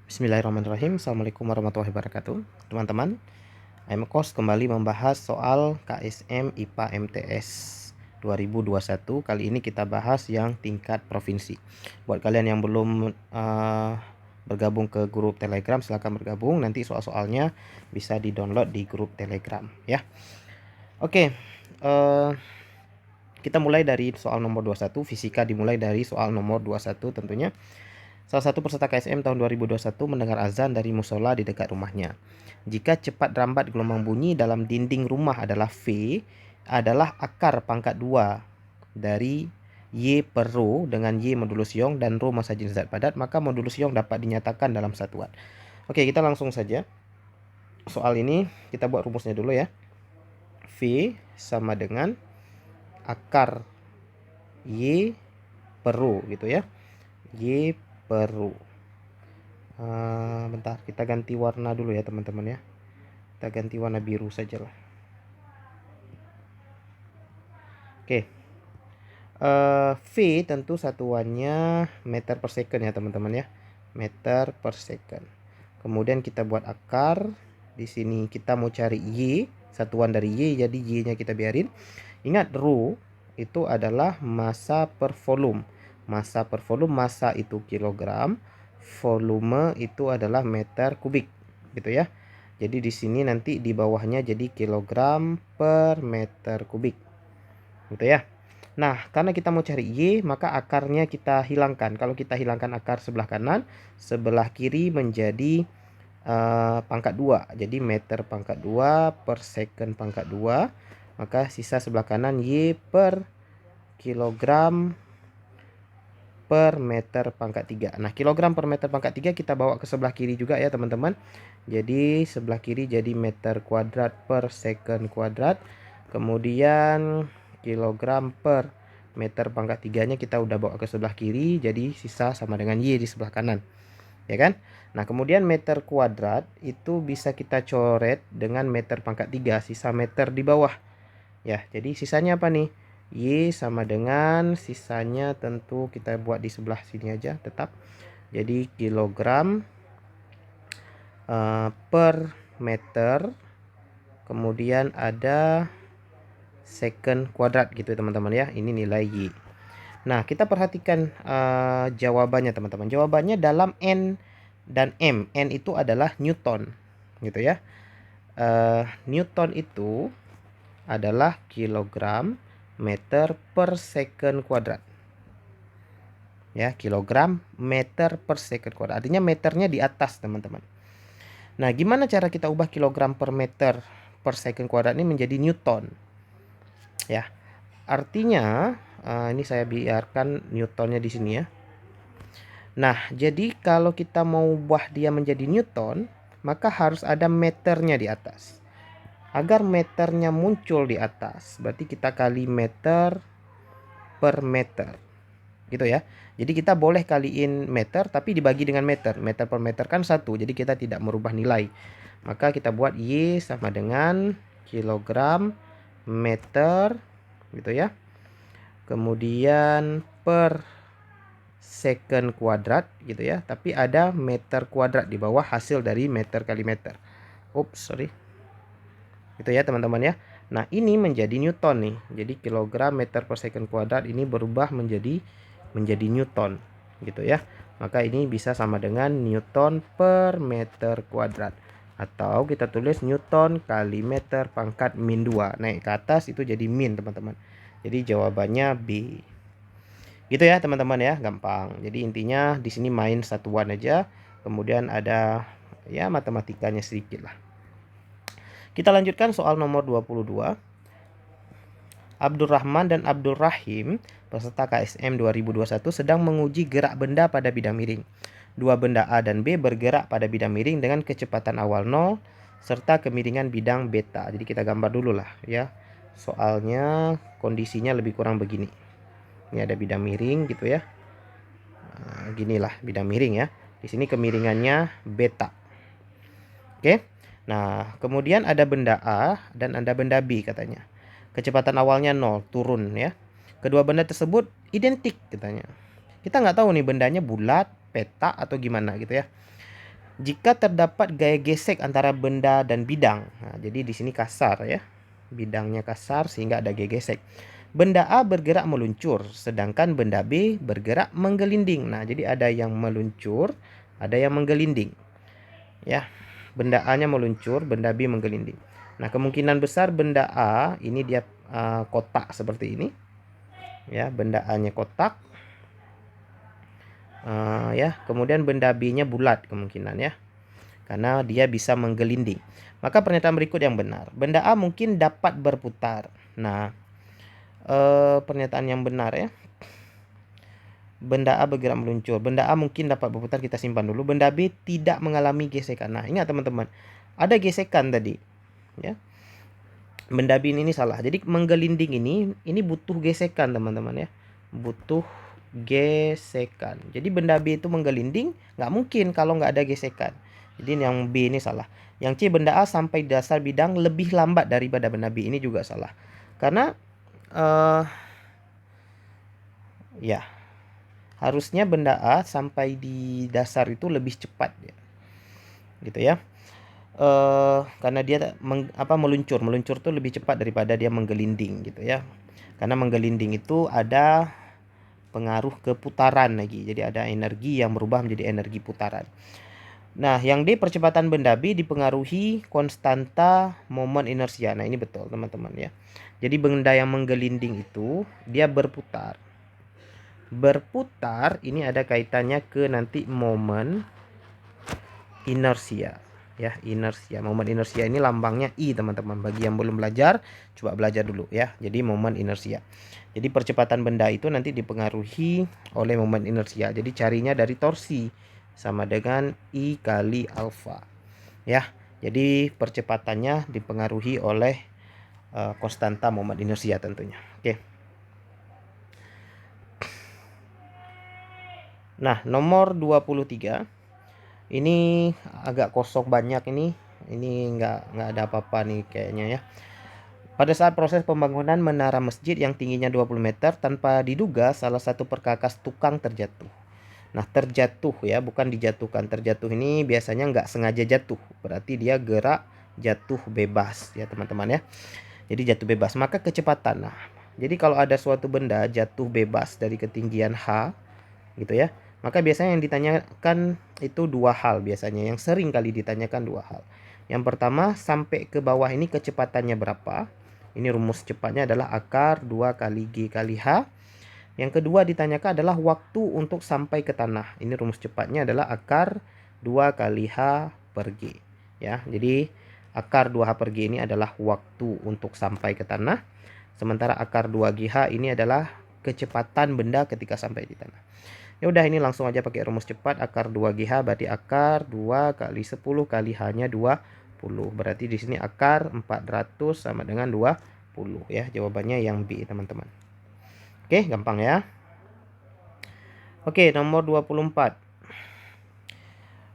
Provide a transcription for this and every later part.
Bismillahirrahmanirrahim. Assalamualaikum warahmatullahi wabarakatuh. Teman-teman, IMCOS kembali membahas soal KSM IPA MTS 2021. Kali ini kita bahas yang tingkat provinsi. Buat kalian yang belum bergabung ke grup Telegram, silahkan bergabung. Nanti soal-soalnya bisa di-download di grup Telegram ya. Oke, kita mulai dari soal nomor 21. Fisika dimulai dari soal nomor 21 tentunya. Salah satu peserta KSM tahun 2021 mendengar azan dari musola di dekat rumahnya. Jika cepat rambat gelombang bunyi dalam dinding rumah adalah V, adalah akar pangkat 2 dari Y per Rho dengan Y modulus Young dan Rho massa jenis zat padat, maka modulus Young dapat dinyatakan dalam satuan. Oke, kita langsung saja. Soal ini kita buat rumusnya dulu ya. V sama dengan akar Y per Rho gitu ya. Y per bentar, kita ganti warna dulu ya teman-teman ya. Kita ganti warna biru saja lah. Oke. V tentu satuannya meter per second ya teman-teman ya. Meter per second. Kemudian kita buat akar. Di sini kita mau cari Y, satuan dari Y, jadi Y-nya kita biarin. Ingat Rho itu adalah massa per volume. Massa per volume, massa itu kilogram, volume itu adalah meter kubik gitu ya. Jadi di sini nanti di bawahnya jadi kilogram per meter kubik gitu ya. Nah, karena kita mau cari Y, maka akarnya kita hilangkan. Kalau kita hilangkan akar sebelah kanan, sebelah kiri menjadi pangkat 2. Jadi meter pangkat 2 per second pangkat 2. Maka sisa sebelah kanan Y per kilogram per meter pangkat 3. Nah, kilogram per meter pangkat 3 kita bawa ke sebelah kiri juga ya teman-teman. Jadi sebelah kiri jadi meter kuadrat per second kuadrat. Kemudian kilogram per meter pangkat 3-nya kita udah bawa ke sebelah kiri. Jadi sisa sama dengan Y di sebelah kanan. Ya kan? Nah, kemudian meter kuadrat itu bisa kita coret dengan meter pangkat 3. Sisa meter di bawah. Ya, jadi sisanya apa nih? Y sama dengan sisanya tentu kita buat di sebelah sini aja tetap. Jadi kilogram per meter. Kemudian ada second kuadrat gitu teman-teman ya. Ini nilai Y. Nah, kita perhatikan jawabannya teman-teman. Jawabannya dalam N dan M. N itu adalah Newton gitu ya. Newton itu adalah kilogram meter per second kuadrat. Ya, kilogram meter per second kuadrat. Artinya meternya di atas, teman-teman. Nah, gimana cara kita ubah kilogram per meter per second kuadrat ini menjadi Newton? Ya. Artinya ini saya biarkan Newtonnya di sini ya. Nah, jadi kalau kita mau ubah dia menjadi Newton, maka harus ada meternya di atas. Agar meternya muncul di atas, berarti kita kali meter per meter. Gitu ya. Jadi kita boleh kaliin meter tapi dibagi dengan meter. Meter per meter kan 1. Jadi kita tidak merubah nilai. Maka kita buat Y sama dengan kilogram meter gitu ya. Kemudian per second kuadrat gitu ya. Tapi ada meter kuadrat di bawah hasil dari meter kali meter. Ups, sorry. Gitu ya teman-teman ya. Nah, ini menjadi Newton nih. Jadi kilogram meter per second kuadrat ini berubah menjadi Newton gitu ya. Maka ini bisa sama dengan Newton per meter kuadrat. Atau kita tulis Newton kali meter pangkat min 2. Naik ke atas itu jadi min teman-teman. Jadi jawabannya B. Gitu ya teman-teman ya, gampang. Jadi intinya di sini main satuan aja. Kemudian ada ya matematikanya sedikit lah. Kita lanjutkan soal nomor 22. Abdurrahman dan Abdul Rahim, peserta KSM 2021, sedang menguji gerak benda pada bidang miring. Dua benda A dan B bergerak pada bidang miring dengan kecepatan awal 0 serta kemiringan bidang beta. Jadi kita gambar dulu lah ya. Soalnya kondisinya lebih kurang begini. Ini ada bidang miring gitu ya. Nah, ginilah bidang miring ya. Di sini kemiringannya beta. Oke. Nah, kemudian ada benda A dan ada benda B katanya. Kecepatan awalnya 0, turun ya. Kedua benda tersebut identik katanya. Kita nggak tahu nih bendanya bulat, peta atau gimana gitu ya. Jika terdapat gaya gesek antara benda dan bidang. Nah, jadi di sini kasar ya. Bidangnya kasar sehingga ada gaya gesek. Benda A bergerak meluncur, sedangkan benda B bergerak menggelinding. Nah, jadi ada yang meluncur, ada yang menggelinding. Ya, benda A-nya meluncur, benda B menggelinding. Nah, kemungkinan besar benda A ini dia kotak seperti ini. Ya, benda A-nya kotak. Ya, kemudian benda B-nya bulat kemungkinan ya. Karena dia bisa menggelinding. Maka pernyataan berikut yang benar. Benda A mungkin dapat berputar. Nah, pernyataan yang benar ya. Benda A bergerak meluncur. Benda A mungkin dapat berputar, kita simpan dulu. Benda B tidak mengalami gesekan. Nah, ingat teman-teman. Ada gesekan tadi. Ya. Benda B ini salah. Jadi menggelinding ini butuh gesekan teman-teman ya. Butuh gesekan. Jadi benda B itu menggelinding nggak mungkin kalau nggak ada gesekan. Jadi yang B ini salah. Yang C, benda A sampai dasar bidang lebih lambat daripada benda B, ini juga salah. Karena ya harusnya benda A sampai di dasar itu lebih cepat ya. Gitu ya. Karena dia meluncur tuh lebih cepat daripada dia menggelinding gitu ya. Karena menggelinding itu ada pengaruh ke putaran lagi. Jadi ada energi yang berubah menjadi energi putaran. Nah, yang D, percepatan benda B dipengaruhi konstanta momen inersia. Nah, ini betul teman-teman ya. Jadi benda yang menggelinding itu dia berputar. Berputar ini ada kaitannya ke nanti momen inersia. Ya, inersia. Momen inersia ini lambangnya I teman-teman. Bagi yang belum belajar, coba belajar dulu ya. Jadi momen inersia. Jadi percepatan benda itu nanti dipengaruhi oleh momen inersia. Jadi carinya dari torsi sama dengan I kali alfa. Ya. Jadi percepatannya dipengaruhi oleh konstanta momen inersia tentunya. Oke. Nah, nomor 23. Ini agak kosong banyak ini. Ini nggak ada apa-apa nih kayaknya ya. Pada saat proses pembangunan menara masjid yang tingginya 20 meter, tanpa diduga salah satu perkakas tukang terjatuh. Nah, terjatuh ya, bukan dijatuhkan. Terjatuh ini biasanya nggak sengaja jatuh. Berarti dia gerak jatuh bebas ya teman-teman ya. Jadi jatuh bebas. Maka kecepatan. Nah, jadi kalau ada suatu benda jatuh bebas dari ketinggian H gitu ya, maka biasanya yang ditanyakan itu dua hal biasanya. Yang sering kali ditanyakan dua hal. Yang pertama, sampai ke bawah ini kecepatannya berapa? Ini rumus cepatnya adalah akar 2 kali G kali H. Yang kedua ditanyakan adalah waktu untuk sampai ke tanah. Ini rumus cepatnya adalah akar 2 kali H per G. Ya, jadi akar 2H per G ini adalah waktu untuk sampai ke tanah. Sementara akar 2GH ini adalah kecepatan benda ketika sampai di tanah. Ya udah, ini langsung aja pakai rumus cepat. Akar 2GH berarti akar 2 kali 10 kali H-nya 20. Berarti di sini akar 400 sama dengan 20 ya. Jawabannya yang B, teman-teman. Oke, gampang ya. Oke, nomor 24.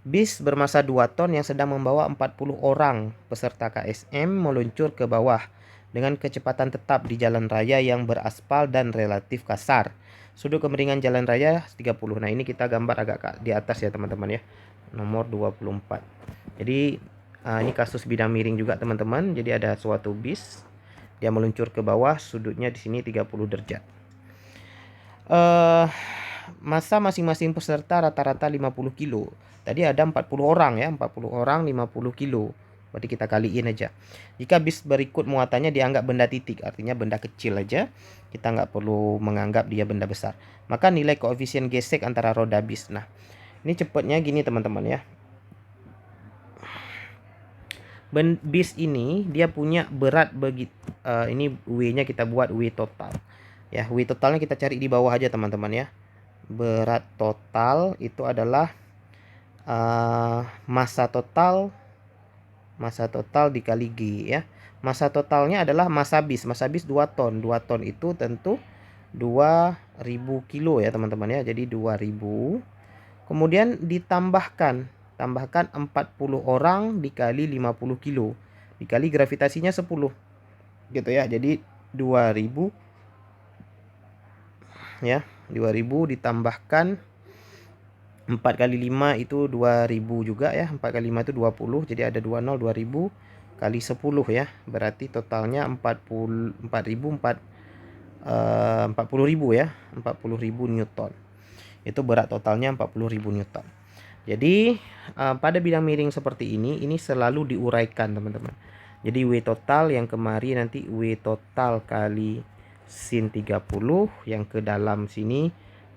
Bis bermasa 2 ton yang sedang membawa 40 orang peserta KSM meluncur ke bawah dengan kecepatan tetap di jalan raya yang beraspal dan relatif kasar. Sudut kemiringan jalan raya 30. Nah, ini kita gambar agak di atas ya teman-teman ya. Nomor 24. Jadi ini kasus bidang miring juga teman-teman. Jadi ada suatu bis, dia meluncur ke bawah, sudutnya di sini 30 derajat. Masa masing-masing peserta rata-rata 50 kilo. Tadi ada 40 orang ya, 40 orang 50 kilo. Berarti kita kaliin aja. Jika bis berikut muatannya dianggap benda titik, artinya benda kecil aja, kita nggak perlu menganggap dia benda besar. Maka nilai koefisien gesek antara roda bis. Nah, ini cepatnya gini teman-teman ya. Bis ini dia punya berat ini W-nya kita buat W total. Ya, W totalnya kita cari di bawah aja teman-teman ya. Berat total itu adalah massa total dikali G ya. Massa totalnya adalah massa bis. Massa bis 2 ton. 2 ton itu tentu 2000 kilo ya teman-teman ya. Jadi 2000. Kemudian ditambahkan 40 orang dikali 50 kilo. Dikali gravitasinya 10. Gitu ya. Jadi 2000 ya. 2000 ditambahkan 4 kali 5 itu 2000 juga ya. 4 kali 5 itu 20. Jadi ada 20, 2000 kali 10 ya. Berarti totalnya 40.000 ya. 40.000 Newton. Itu berat totalnya 40.000 Newton. Jadi pada bidang miring seperti ini selalu diuraikan teman-teman. Jadi W total yang kemari nanti W total kali sin 30, yang ke dalam sini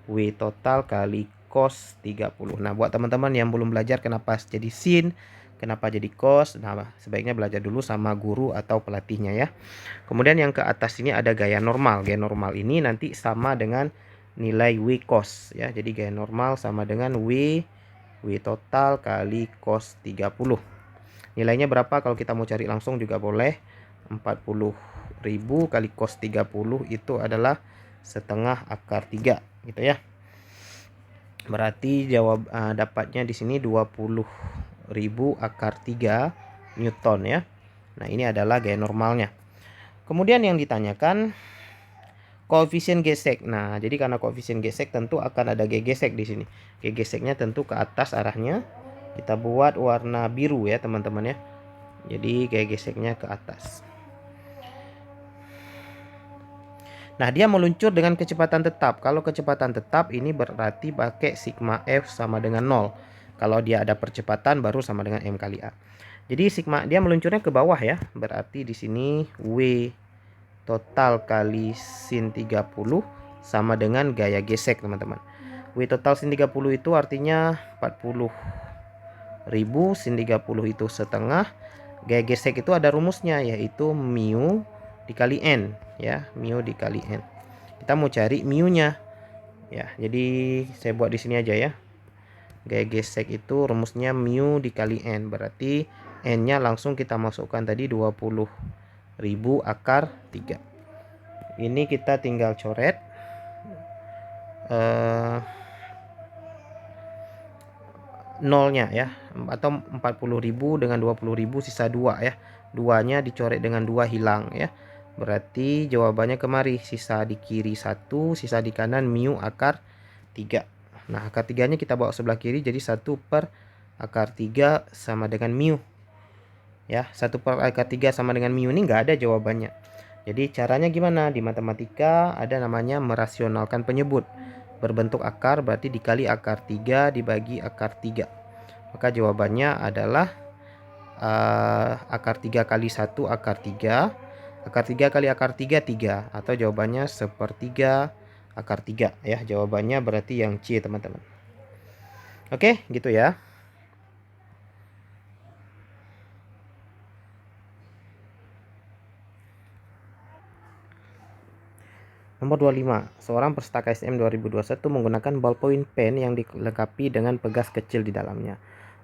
W total kali cos 30. Nah, buat teman-teman yang belum belajar kenapa jadi sin, kenapa jadi cos, nah sebaiknya belajar dulu sama guru atau pelatihnya ya. Kemudian yang ke atas ini ada gaya normal. Gaya normal ini nanti sama dengan nilai W cos ya. Jadi gaya normal sama dengan W total kali cos 30. Nilainya berapa kalau kita mau cari langsung juga boleh. 40.000 kali cos 30 itu adalah setengah akar 3 gitu ya. Berarti dapatnya di sini 20.000 akar 3 Newton ya. Nah, ini adalah gaya normalnya. Kemudian yang ditanyakan koefisien gesek. Nah, jadi karena koefisien gesek tentu akan ada G gesek di sini. G geseknya tentu ke atas arahnya. Kita buat warna biru ya, teman-teman ya. Jadi G geseknya ke atas. Nah, dia meluncur dengan kecepatan tetap. Kalau kecepatan tetap ini berarti pakai sigma F sama dengan 0. Kalau dia ada percepatan baru sama dengan M kali A. Jadi sigma dia meluncurnya ke bawah ya. Berarti di sini W total kali sin 30 sama dengan gaya gesek, teman-teman. W total sin 30 itu artinya 40.000, sin 30 itu setengah. Gaya gesek itu ada rumusnya, yaitu mu dikali n ya, mu dikali n. Kita mau cari mu-nya ya. Jadi saya buat di sini aja ya. Gaya gesek itu rumusnya mu dikali n, berarti n-nya langsung kita masukkan tadi 20.000 akar 3. Ini kita tinggal coret nolnya ya, atau 40.000 dengan 20.000 sisa 2 ya. 2-nya dicoret dengan 2 hilang ya. Berarti jawabannya kemari, sisa di kiri 1, sisa di kanan mu akar 3. Nah, akar 3-nya kita bawa sebelah kiri, jadi 1 per akar 3 sama dengan mu. Ya, 1 per akar 3 sama dengan mu ini nggak ada jawabannya. Jadi caranya gimana? Di matematika ada namanya merasionalkan penyebut. Berbentuk akar berarti dikali akar 3 dibagi akar 3. Maka jawabannya adalah akar 3 kali 1 akar 3. Akar 3 kali akar 3, 3. Atau jawabannya 1/3 akar 3 ya. Jawabannya berarti yang C, teman-teman. Oke, gitu ya. Nomor 25. Seorang peserta KSM 2021 menggunakan ballpoint pen yang dilengkapi dengan pegas kecil di dalamnya.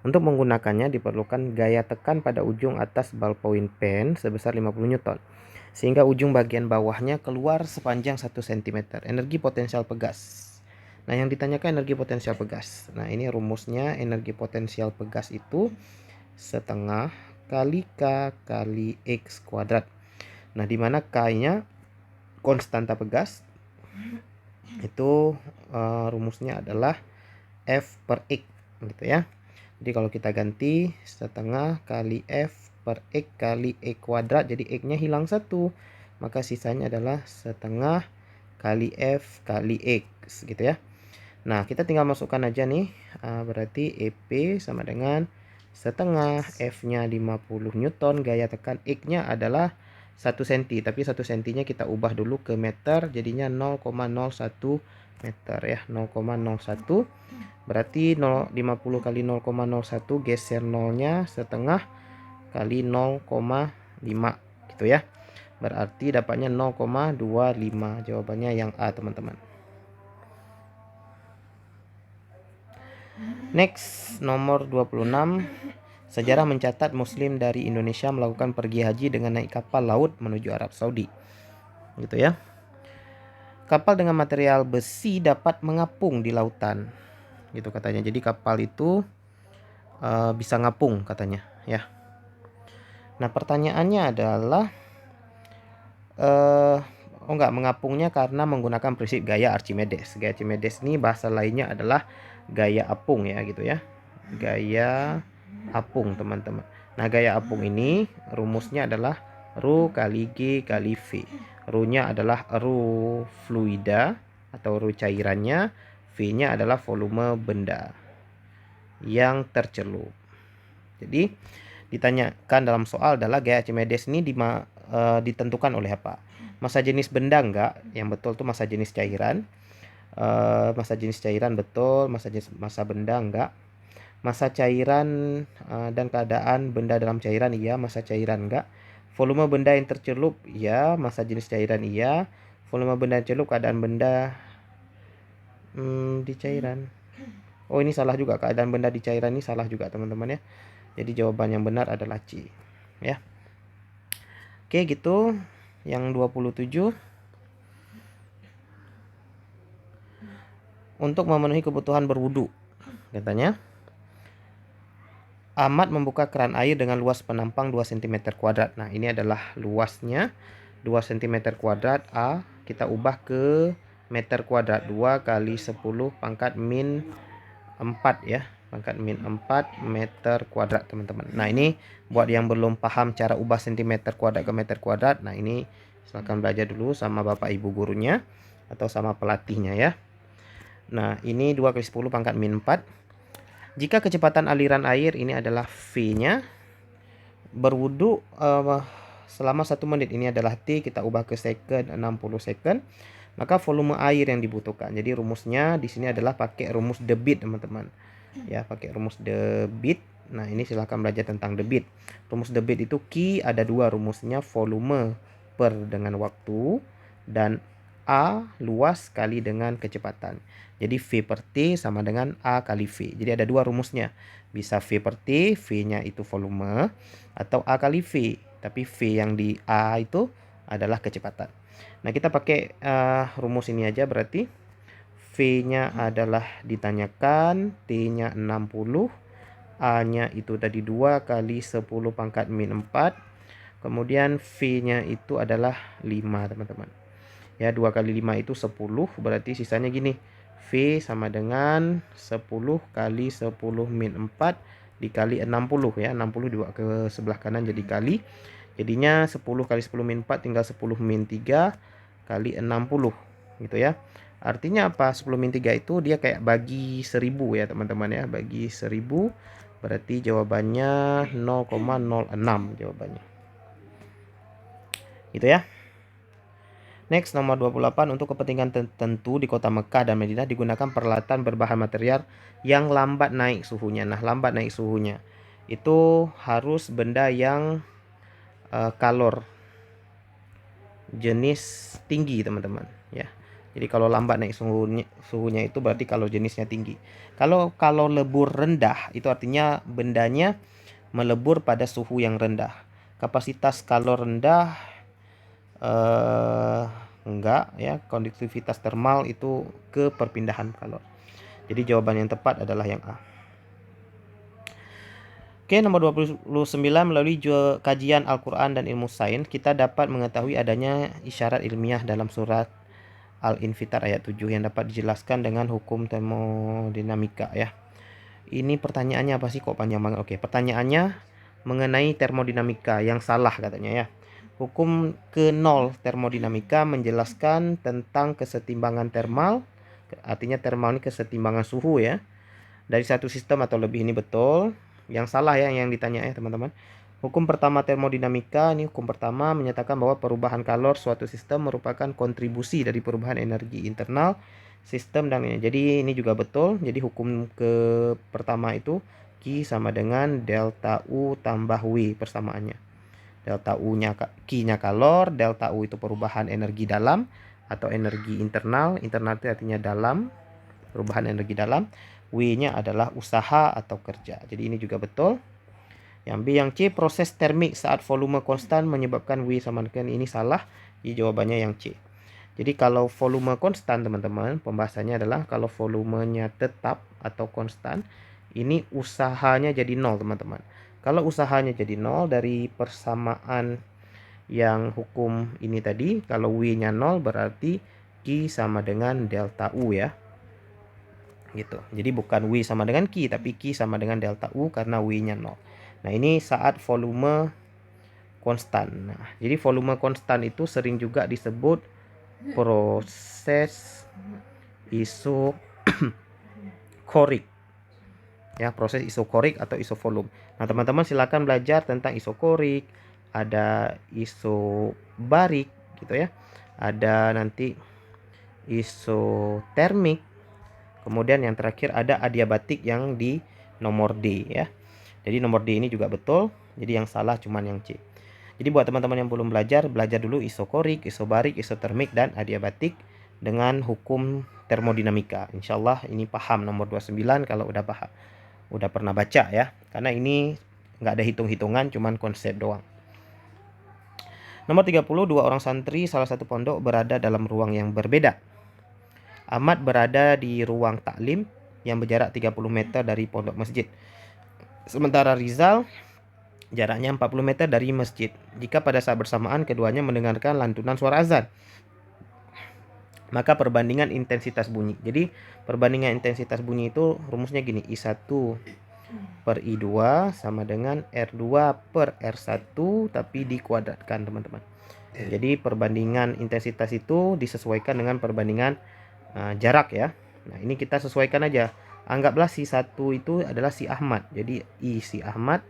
Untuk menggunakannya diperlukan gaya tekan pada ujung atas ballpoint pen sebesar 50 Newton. Sehingga ujung bagian bawahnya keluar sepanjang 1 cm. Energi potensial pegas. Nah, yang ditanyakan energi potensial pegas. Nah, ini rumusnya energi potensial pegas itu setengah kali K kali X kuadrat. Nah, dimana K-nya konstanta pegas. Itu rumusnya adalah F per X gitu ya. Jadi kalau kita ganti setengah kali F per X kali E kuadrat, jadi X-nya hilang 1. Maka sisanya adalah setengah kali F kali X gitu ya. Nah, kita tinggal masukkan aja nih. Berarti EP sama dengan setengah F-nya 50 Newton, gaya tekan X-nya adalah 1 cm. Tapi 1 cm-nya kita ubah dulu ke meter, jadinya 0,01 meter ya. 0,01 berarti 50 kali 0,01 geser nolnya setengah kali 0,5 gitu ya. Berarti dapatnya 0,25. Jawabannya yang A, teman-teman. Next, nomor 26. Sejarah mencatat Muslim dari Indonesia melakukan pergi haji dengan naik kapal laut menuju Arab Saudi. Gitu ya. Kapal dengan material besi dapat mengapung di lautan. Gitu katanya. Jadi kapal itu bisa ngapung katanya ya. Nah, pertanyaannya adalah mengapungnya karena menggunakan prinsip gaya Archimedes. Gaya Archimedes ini bahasa lainnya adalah gaya apung ya gitu ya. Gaya apung teman-teman. Nah, gaya apung ini rumusnya adalah Rho kali G kali V. Rho-nya adalah Rho fluida atau Rho cairannya, V-nya adalah volume benda yang tercelup. Jadi ditanyakan dalam soal adalah gaya Archimedes ini ditentukan oleh apa? Massa jenis benda enggak? Yang betul tuh massa jenis cairan. Massa jenis cairan betul, massa benda enggak. Massa cairan dan keadaan benda dalam cairan iya, massa cairan enggak. Volume benda yang tercelup iya, massa jenis cairan iya. Volume benda yang tercelup, keadaan benda di cairan. Oh, ini salah juga, keadaan benda di cairan ini salah juga teman-teman ya. Jadi jawaban yang benar adalah C ya. Oke, gitu. Yang 27. Untuk memenuhi kebutuhan berwudu, katanya Ahmad membuka keran air dengan luas penampang 2 cm kuadrat. Nah, ini adalah luasnya 2 cm kuadrat. A kita ubah ke meter kuadrat. 2 kali 10 pangkat min 4 ya. Pangkat min 4 meter kuadrat teman-teman. Nah, ini buat yang belum paham cara ubah cm kuadrat ke meter kuadrat. Nah, ini silakan belajar dulu sama bapak ibu gurunya atau sama pelatihnya ya. Nah, ini 2 kali 10 pangkat min 4. Jika kecepatan aliran air ini adalah V-nya, berwudu selama 1 menit, ini adalah T, kita ubah ke second, 60 second, maka volume air yang dibutuhkan. Jadi rumusnya di sini adalah pakai rumus debit teman-teman. Ya, pakai rumus debit. Nah, ini silahkan belajar tentang debit. Rumus debit itu Q ada 2 rumusnya, volume per dengan waktu dan A luas kali dengan kecepatan. Jadi V per T sama dengan A kali V. Jadi ada 2 rumusnya. Bisa V per T, V-nya itu volume, atau A kali V. Tapi V yang di A itu adalah kecepatan. Nah, kita pakai rumus ini aja berarti. V-nya adalah ditanyakan, T-nya 60, A-nya itu tadi 2 kali 10 pangkat min 4. Kemudian V-nya itu adalah 5 teman-teman. Ya, 2 kali 5 itu 10, berarti sisanya gini. V sama dengan 10 kali 10 min 4 dikali 60 ya. 60 juga ke sebelah kanan jadi kali. Jadinya 10 kali 10 min 4 tinggal 10 min 3 kali 60 gitu ya. Artinya apa? 10 min 3 itu dia kayak bagi 1000 ya teman-teman ya. Bagi 1000 berarti jawabannya 0,06 jawabannya. Gitu ya. Next, nomor 28, untuk kepentingan tertentu di kota Mekah dan Madinah digunakan peralatan berbahan material yang lambat naik suhunya. Nah, lambat naik suhunya itu harus benda yang kalor jenis tinggi teman-teman ya. Jadi kalau lambat naik suhunya itu berarti kalau jenisnya tinggi. Kalau lebur rendah itu artinya bendanya melebur pada suhu yang rendah. Kapasitas kalor rendah enggak ya, konduktivitas termal itu ke perpindahan kalor. Jadi jawaban yang tepat adalah yang A. Oke, nomor 29, melalui kajian Al-Quran dan ilmu sains, kita dapat mengetahui adanya isyarat ilmiah dalam surat Al-Infitar ayat 7 yang dapat dijelaskan dengan hukum termodinamika ya. Ini pertanyaannya apa sih kok panjang banget? Oke, pertanyaannya mengenai termodinamika yang salah katanya ya. Hukum ke-0 termodinamika menjelaskan tentang kesetimbangan termal. Artinya termal ini kesetimbangan suhu ya. Dari satu sistem atau lebih, ini betul. Yang salah ya yang ditanya ya teman-teman. Hukum pertama termodinamika, ini hukum pertama menyatakan bahwa perubahan kalor suatu sistem merupakan kontribusi dari perubahan energi internal sistem dan ini. Jadi ini juga betul. Jadi hukum ke pertama itu Q sama dengan delta U tambah W persamaannya. Delta U-nya Q-nya kalor, delta U itu perubahan energi dalam atau energi internal. Internal itu artinya dalam, perubahan energi dalam. W-nya adalah usaha atau kerja. Jadi ini juga betul. Yang B, yang C, proses termik saat volume konstan menyebabkan W sama dengan ini salah. Jadi jawabannya yang C. Jadi kalau volume konstan teman-teman, pembahasannya adalah kalau volumenya tetap atau konstan, ini usahanya jadi 0 teman-teman. Kalau usahanya jadi 0 dari persamaan yang hukum ini tadi, kalau W-nya 0 berarti Q sama dengan delta U ya. gitu. Jadi bukan W sama dengan Q, tapi Q sama dengan delta U karena W-nya 0. Nah, ini saat volume konstan. Nah, jadi volume konstan itu sering juga disebut proses isokorik. Ya, proses isokorik atau isovolum. Nah, teman-teman silakan belajar tentang isokorik, ada isobarik gitu ya. Ada nanti isotermik. Kemudian yang terakhir ada adiabatik yang di nomor D ya. Jadi nomor D ini juga betul. Jadi yang salah cuman yang C. Jadi buat teman-teman yang belum belajar, belajar dulu isokorik, isobarik, isotermik, dan adiabatik dengan hukum termodinamika. Insya Allah ini paham nomor 29 kalau udah paham. Udah pernah baca ya. Karena ini nggak ada hitung-hitungan, cuman konsep doang. Nomor 30, dua orang santri salah satu pondok berada dalam ruang yang berbeda. Ahmad berada di ruang taklim yang berjarak 30 meter dari pondok masjid. Sementara Rizal jaraknya 40 meter dari masjid. Jika pada saat bersamaan keduanya mendengarkan lantunan suara azan, maka perbandingan intensitas bunyi. Jadi perbandingan intensitas bunyi itu rumusnya gini, I1 per I2 sama dengan R2 per R1 tapi dikuadratkan teman-teman. Jadi perbandingan intensitas itu disesuaikan dengan perbandingan jarak ya. Nah, ini kita sesuaikan aja. Anggaplah si 1 itu adalah si Ahmad. Jadi I si Ahmad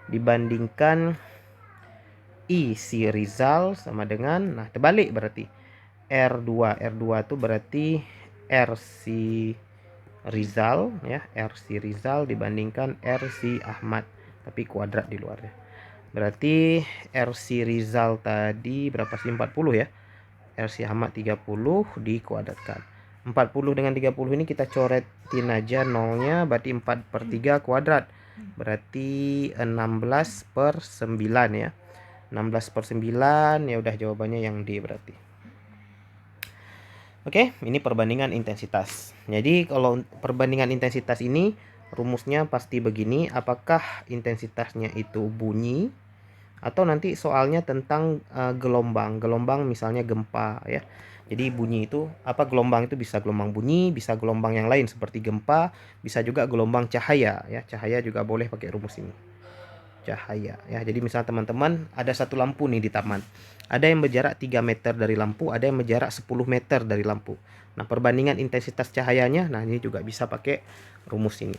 dibandingkan I si Rizal sama dengan, nah terbalik berarti. R2 itu berarti R si Rizal ya, R si Rizal dibandingkan R si Ahmad, tapi kuadrat di luarnya. Berarti R si Rizal tadi berapa sih? 40 ya. R si Ahmad 30 dikuadratkan. 40 dengan 30 ini kita coretin aja nolnya, berarti 4/3 kuadrat. Berarti 16/9 ya. 16/9 ya udah jawabannya yang D berarti. Oke, ini perbandingan intensitas. Jadi kalau perbandingan intensitas ini rumusnya pasti begini, apakah intensitasnya itu bunyi atau nanti soalnya tentang gelombang misalnya gempa ya. Jadi bunyi itu gelombang itu bisa gelombang bunyi, bisa gelombang yang lain seperti gempa, bisa juga gelombang cahaya ya. Cahaya juga boleh pakai rumus ini. Cahaya ya. Jadi misalnya teman-teman ada satu lampu nih di taman. Ada yang berjarak 3 meter dari lampu, ada yang berjarak 10 meter dari lampu. Nah, perbandingan intensitas cahayanya, nah ini juga bisa pakai rumus ini.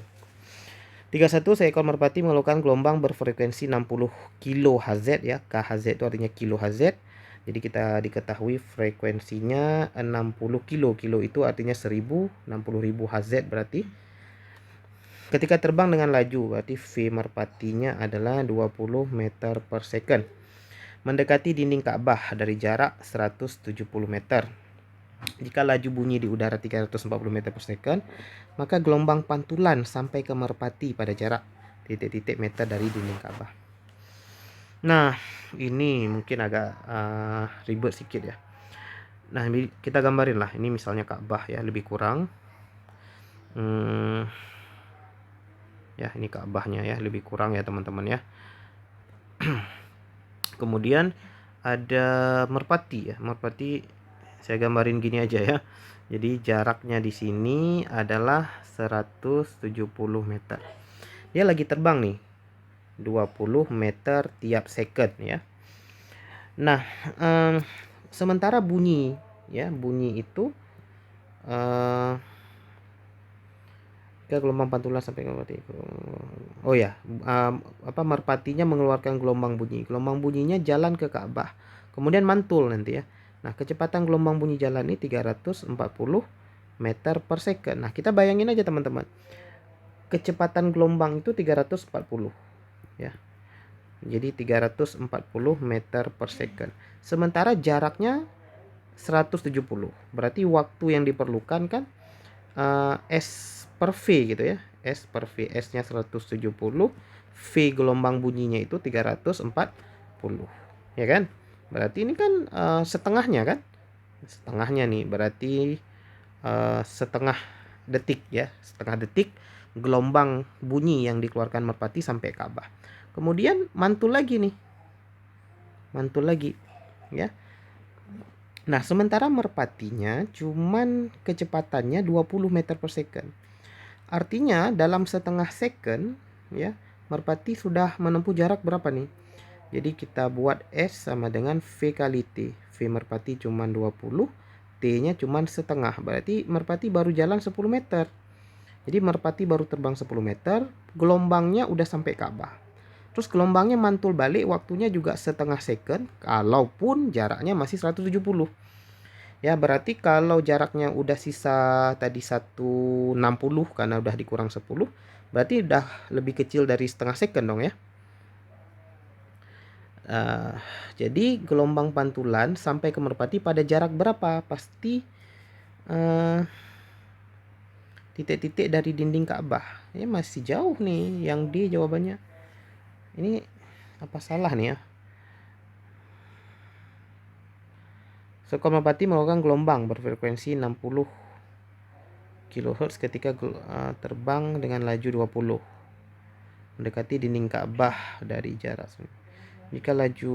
31, seekor merpati mengeluarkan gelombang berfrekuensi 60 kHz ya. KHz itu artinya kHz. Jadi kita diketahui frekuensinya 60 kilo. Kilo itu artinya 1000, 60.000 Hz berarti. Ketika terbang dengan laju, berarti V merpatinya adalah 20 meter per second. Mendekati dinding Ka'bah dari jarak 170 meter. Jika laju bunyi di udara 340 meter per second, maka gelombang pantulan sampai ke merpati pada jarak titik-titik meter dari dinding Ka'bah. Nah, ini mungkin agak ribet sedikit ya. Nah, kita gambarin lah. Ini misalnya Ka'bah ya, lebih kurang. Ya, ini Ka'bahnya ya, lebih kurang ya teman-teman ya. Kemudian ada merpati ya. Merpati saya gambarin gini aja ya. Jadi jaraknya di sini adalah 170 meter. Dia lagi terbang nih. 20 meter tiap second ya. Nah, sementara bunyi ya, bunyi itu gelombang pantulan sampai ke merpati. Oh ya, merpatinya mengeluarkan gelombang bunyi. Gelombang bunyinya jalan ke Ka'bah. Kemudian mantul nanti ya. Nah, kecepatan gelombang bunyi jalan ini 340 meter per second. Nah, kita bayangin aja teman-teman. Kecepatan gelombang itu 340 ya. Jadi 340 meter per second. Sementara jaraknya 170. Berarti waktu yang diperlukan kan S per V gitu ya. S per V. S-nya 170. V gelombang bunyinya itu 340. Ya kan? Berarti ini kan setengahnya kan? Setengahnya nih. Berarti setengah detik ya. Setengah detik gelombang bunyi yang dikeluarkan merpati sampai Ka'bah. Kemudian mantul lagi nih. Mantul lagi ya. Nah, sementara merpatinya cuman kecepatannya 20 meter per second. Artinya dalam setengah second ya, merpati sudah menempuh jarak berapa nih? Jadi kita buat S sama dengan V kali T. V merpati cuma 20, T-nya cuma setengah. Berarti merpati baru jalan 10 meter. Jadi merpati baru terbang 10 meter, gelombangnya udah sampai Ka'bah. Terus gelombangnya mantul balik, waktunya juga setengah second, kalaupun jaraknya masih 170. Ya, berarti kalau jaraknya udah sisa tadi 160 karena udah dikurang 10, berarti udah lebih kecil dari setengah second dong ya. Jadi gelombang pantulan sampai ke merpati pada jarak berapa? Pasti titik-titik dari dinding Ka'bah. Ini masih jauh nih, yang D jawabannya. Ini apa salah nih ya? Sokol merpati melakukan gelombang berfrekuensi 60 kHz ketika terbang dengan laju 20 mendekati dinding Ka'bah dari jarak. Jika laju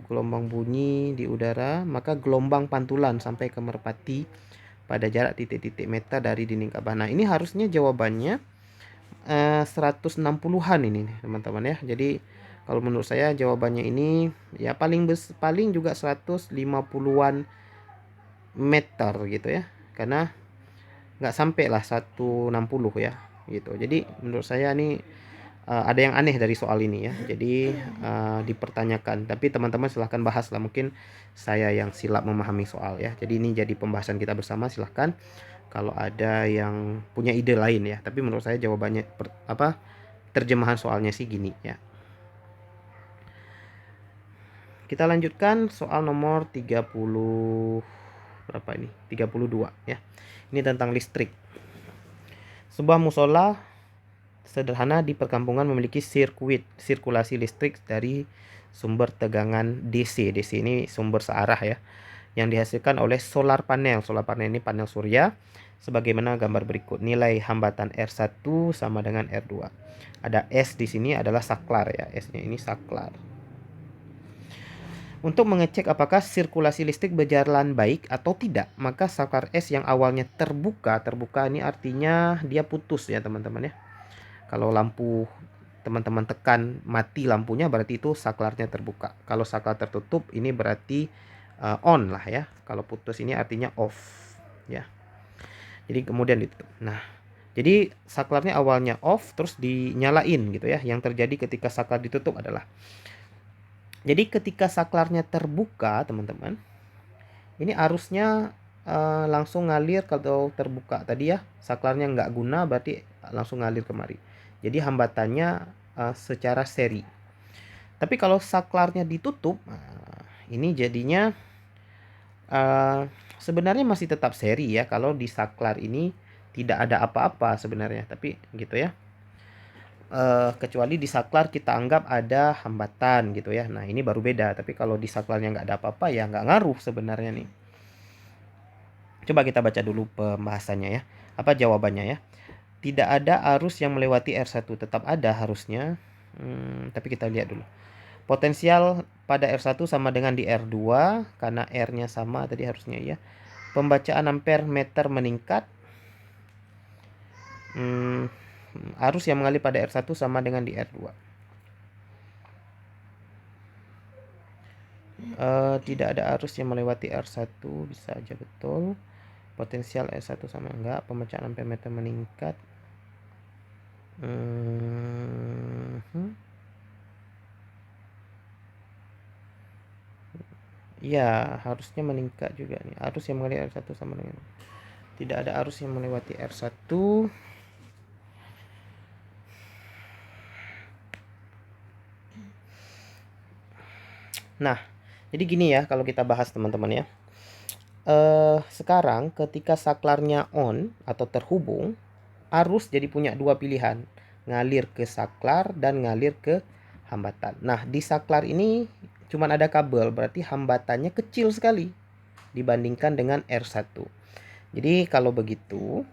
gelombang bunyi di udara, maka gelombang pantulan sampai ke merpati pada jarak titik-titik meter dari dinding Ka'bah. Nah, ini harusnya jawabannya 160-an ini teman-teman ya. Jadi kalau menurut saya jawabannya ini ya paling juga 150-an meter gitu ya. Karena nggak sampai lah 160 ya gitu. Jadi menurut saya ini ada yang aneh dari soal ini ya. Jadi dipertanyakan. Tapi teman-teman silahkan bahas lah. Mungkin saya yang silap memahami soal ya. Jadi ini jadi pembahasan kita bersama. Silahkan kalau ada yang punya ide lain ya. Tapi menurut saya jawabannya terjemahan soalnya sih gini ya. Kita lanjutkan soal nomor 30 berapa ini? 32 ya. Ini tentang listrik. Sebuah musola sederhana di perkampungan memiliki sirkulasi listrik dari sumber tegangan DC. DC ini sumber searah ya, yang dihasilkan oleh solar panel. Solar panel ini panel surya. Sebagaimana gambar berikut. Nilai hambatan R1 sama dengan R2. Ada S di sini adalah saklar ya. S-nya ini saklar. Untuk mengecek apakah sirkulasi listrik berjalan baik atau tidak, maka saklar S yang awalnya terbuka ini artinya dia putus ya teman-teman ya. Kalau lampu teman-teman tekan mati lampunya, berarti itu saklarnya terbuka. Kalau saklar tertutup ini berarti on lah ya. Kalau putus ini artinya off ya. Jadi kemudian ditutup. Nah, jadi saklarnya awalnya off terus dinyalain gitu ya. Yang terjadi ketika saklar ditutup adalah, jadi ketika saklarnya terbuka teman-teman, ini arusnya langsung ngalir. Kalau terbuka tadi ya, saklarnya nggak guna, berarti langsung ngalir kemari. Jadi hambatannya secara seri. Tapi kalau saklarnya ditutup, ini jadinya sebenarnya masih tetap seri ya. Kalau di saklar ini tidak ada apa-apa sebenarnya, tapi gitu ya. Kecuali di saklar kita anggap ada hambatan gitu ya. Nah, ini baru beda. Tapi kalau di saklarnya nggak ada apa-apa ya nggak ngaruh sebenarnya nih. Coba kita baca dulu pembahasannya ya. Apa jawabannya ya? Tidak ada arus yang melewati R1. Tetap ada harusnya. Tapi kita lihat dulu. Potensial pada R1 sama dengan di R2. Karena R-nya sama tadi harusnya ya. Pembacaan ampere meter meningkat. Arus yang mengalir pada R1 sama dengan di R2. Tidak ada arus yang melewati R1, bisa aja betul. Potensial R1 sama enggak, pemecahan ampere meter meningkat. Ya, harusnya meningkat juga nih. Arus yang mengalir R1 sama dengan, tidak ada arus yang melewati R1. Nah, jadi gini ya kalau kita bahas teman-teman ya. Sekarang ketika saklarnya on atau terhubung, arus jadi punya dua pilihan, ngalir ke saklar dan ngalir ke hambatan. Nah, di saklar ini cuma ada kabel, berarti hambatannya kecil sekali dibandingkan dengan R1. Jadi kalau begitu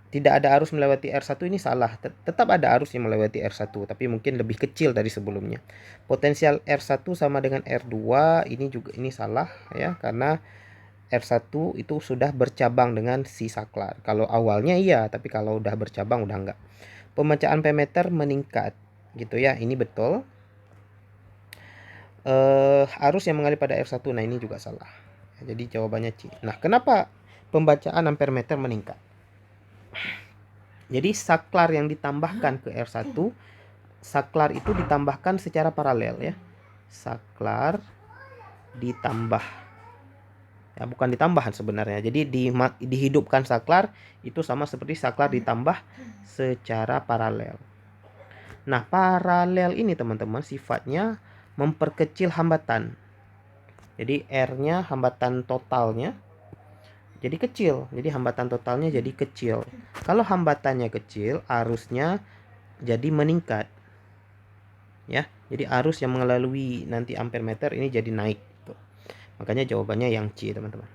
tidak ada arus melewati R1 ini salah. Tetap ada arus yang melewati R1, tapi mungkin lebih kecil dari sebelumnya. Potensial R1 sama dengan R2 ini juga ini salah ya, karena R1 itu sudah bercabang dengan si saklar. Kalau awalnya iya, tapi kalau udah bercabang udah enggak. Pembacaan parameter meningkat gitu ya. Ini betul. Arus yang mengalir pada R1. Nah, ini juga salah. Jadi jawabannya C. Nah, kenapa pembacaan ampere meter meningkat? Jadi saklar yang ditambahkan ke R1, saklar itu ditambahkan secara paralel ya. Saklar ditambah. Ya, bukan ditambahan sebenarnya. Jadi dihidupkan saklar itu sama seperti saklar ditambah secara paralel. Nah, paralel ini teman-teman sifatnya memperkecil hambatan. Jadi R-nya hambatan totalnya jadi kecil. Jadi hambatan totalnya jadi kecil. Kalau hambatannya kecil, arusnya jadi meningkat. Ya, jadi arus yang melalui nanti ampere meter ini jadi naik. Makanya jawabannya yang C, teman-teman.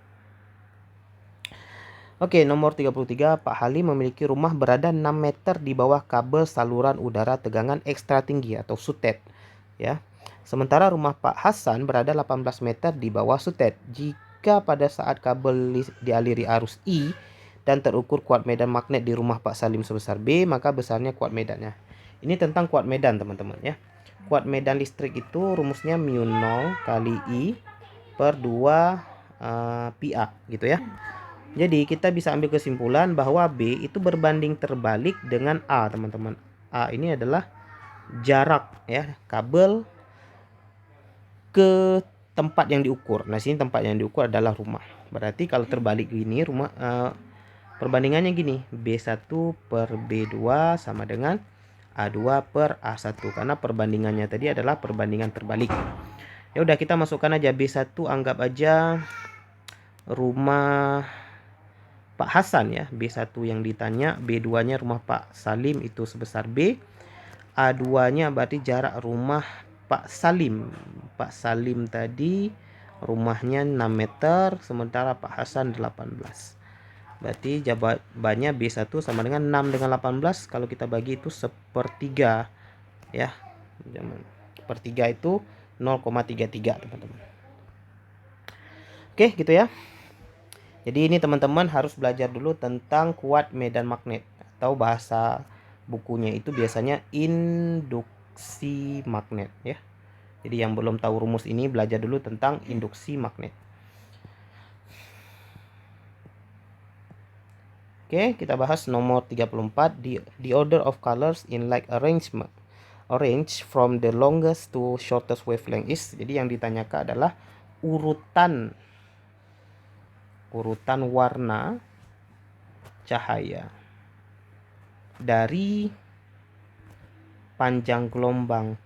Oke, nomor 33, Pak Halim memiliki rumah berada 6 meter di bawah kabel saluran udara tegangan ekstra tinggi atau SUTED. Ya. Sementara rumah Pak Hasan berada 18 meter di bawah SUTED. Jika pada saat kabel dialiri arus I dan terukur kuat medan magnet di rumah Pak Salim sebesar B, maka besarnya kuat medannya. Ini tentang kuat medan, teman-teman ya. Kuat medan listrik itu rumusnya mu 0 kali I per 2 pi A gitu ya. Jadi kita bisa ambil kesimpulan bahwa B itu berbanding terbalik dengan A, teman-teman. A ini adalah jarak ya kabel ke tempat yang diukur. Nah, sini tempat yang diukur adalah rumah. Berarti kalau terbalik gini rumah perbandingannya gini, B1 per B2 sama dengan A2 per A1 karena perbandingannya tadi adalah perbandingan terbalik. Ya udah, kita masukkan aja B1, anggap aja rumah Pak Hasan ya, B1 yang ditanya, B2-nya rumah Pak Salim itu sebesar B, A2-nya berarti jarak rumah Pak Salim. Pak Salim tadi rumahnya 6 meter, sementara Pak Hasan 18. Berarti jawabannya B1 sama dengan 6 dengan 18, kalau kita bagi itu sepertiga ya. Sepertiga itu 0,33 teman-teman. Oke, gitu ya. Jadi ini teman-teman harus belajar dulu tentang kuat medan magnet, atau bahasa bukunya itu biasanya induksi magnet ya. Jadi yang belum tahu rumus ini belajar dulu tentang induksi magnet. Oke, kita bahas nomor 34, the order of colors in light arrangement. Arrange from the longest to shortest wavelength is. Jadi yang ditanyakan adalah urutan warna cahaya dari panjang gelombang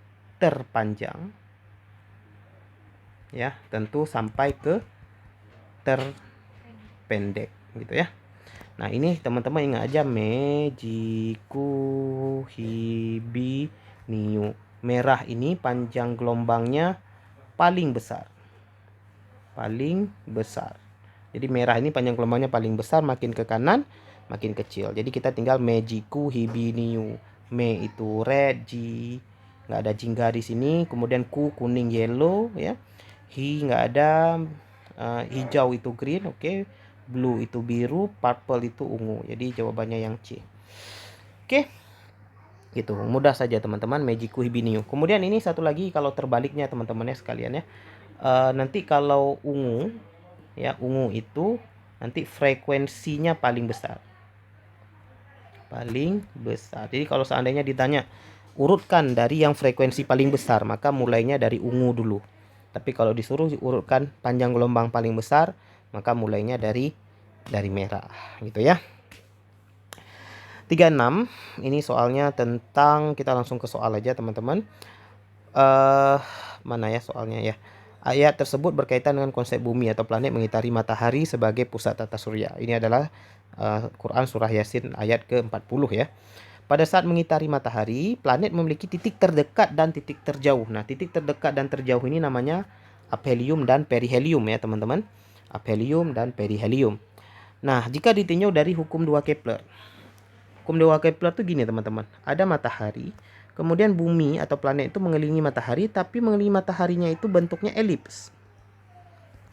terpanjang ya, tentu sampai ke terpendek gitu ya. Nah, ini teman-teman ingat aja Mejiku Hibi Niu. Merah ini panjang gelombangnya paling besar. Jadi merah ini panjang gelombangnya paling besar, makin ke kanan makin kecil. Jadi kita tinggal Mejiku Hibi Niu. Me itu red, Ji nggak ada jingga di sini, kemudian ku kuning yellow ya. Hi nggak ada, hijau itu green, oke. Blue itu biru, purple itu ungu. Jadi jawabannya yang C. Oke. Gitu, mudah saja teman-teman, Mejiku Hibi Niu. Kemudian ini satu lagi kalau terbaliknya teman-teman ya sekalian ya. Nanti kalau ungu ya, ungu itu nanti frekuensinya paling besar. Jadi kalau seandainya ditanya urutkan dari yang frekuensi paling besar, maka mulainya dari ungu dulu. Tapi kalau disuruh urutkan panjang gelombang paling besar, maka mulainya dari merah gitu ya. 36, ini soalnya tentang, kita langsung ke soal aja teman-teman. Mana ya soalnya ya. Ayat tersebut berkaitan dengan konsep bumi atau planet mengitari matahari sebagai pusat tata surya. Ini adalah Quran surah Yasin ayat ke-40 ya. Pada saat mengitari matahari, planet memiliki titik terdekat dan titik terjauh. Nah, titik terdekat dan terjauh ini namanya aphelium dan perihelium ya teman-teman. Aphelium dan perihelium. Nah, jika ditinjau dari hukum 2 Kepler. Hukum 2 Kepler itu gini teman-teman. Ada matahari, kemudian bumi atau planet itu mengelilingi matahari, tapi mengelilingi mataharinya itu bentuknya elips.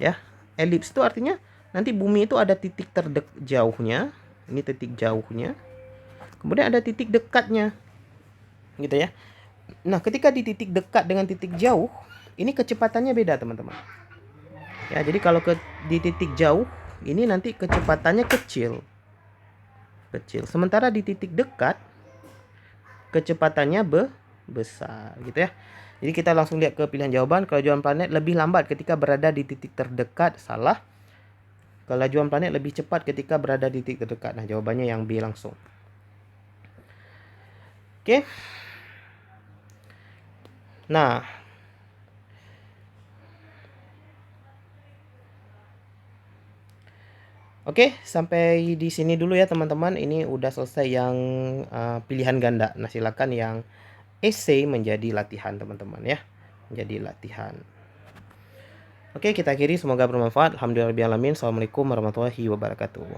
Ya, elips itu artinya nanti bumi itu ada titik jauhnya. Ini titik jauhnya. Kemudian ada titik dekatnya. Gitu ya. Nah, ketika di titik dekat dengan titik jauh, ini kecepatannya beda, teman-teman. Ya, jadi kalau di titik jauh, ini nanti kecepatannya kecil. Sementara di titik dekat, kecepatannya besar, gitu ya. Jadi kita langsung lihat ke pilihan jawaban. Kelajuan planet lebih lambat ketika berada di titik terdekat, salah. Kelajuan planet lebih cepat ketika berada di titik terdekat. Nah, jawabannya yang B langsung. Oke. Nah, oke, sampai di sini dulu ya teman-teman. Ini udah selesai yang pilihan ganda. Nah, silakan yang essay menjadi latihan teman-teman ya. Menjadi latihan. Oke, kita akhiri. Semoga bermanfaat. Alhamdulillahirabbil alamin. Assalamualaikum warahmatullahi wabarakatuh.